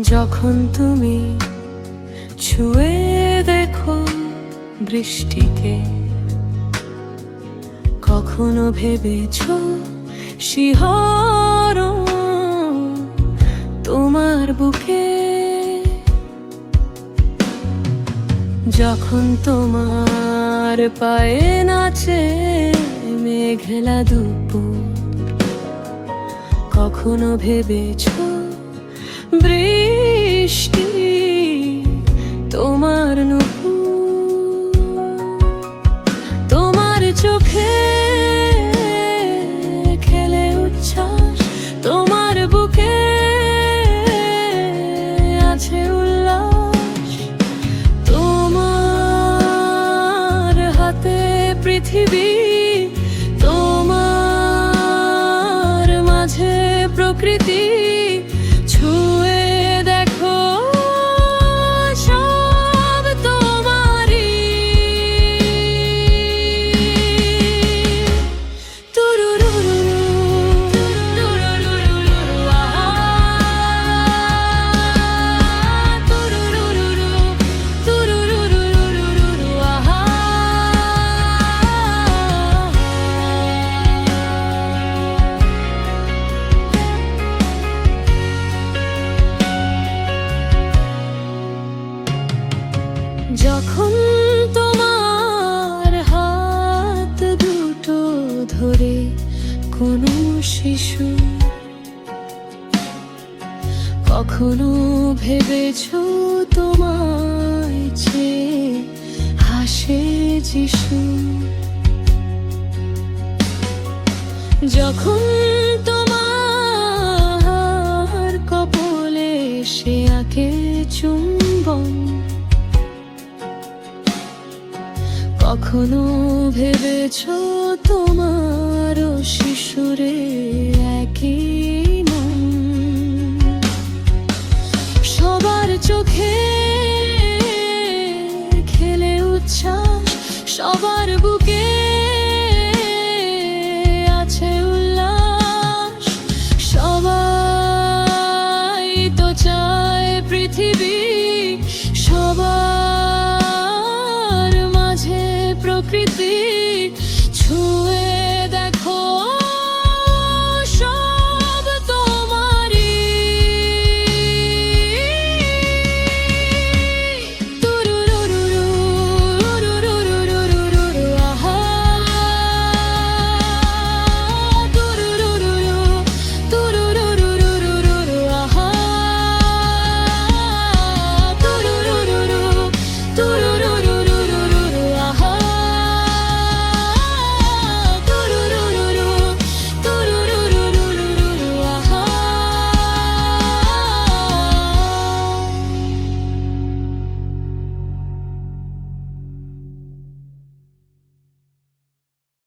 যখন তুমি ছুঁয়ে দেখো বৃষ্টিকে, কখনো ভেবেছো শিহরণ তোমার বুকে? যখন তোমার পায়ে নাচে মেঘলা দুপুর, কখনো ভেবেছো বৃষ্টি তোমার নুপুর? তোমার চোখে খেলে উচ্ছ্বাস, তোমার বুকে আছে উল্লাস, তোমার হাতে পৃথিবী, তোমার মাঝে প্রকৃতি। ছুঁয়ে দেখো সব তোমারই। তুরুরুরু, তুরুরুরু, আহা, তুরুরুরু, তুরুরুরু, আহা। যখন তোমার হাত দুটো ধরে কোনো শিশু, কখনো ভেবেছো তোমায় চেয়ে হাসে যিশু? যখন তোমার কপলে সে আঁকে চুম্বন, কখনো ভেবেছো তোমার শিশুরে একই মন? সবার চোখে খেলে উচ্ছ্বাস, সবার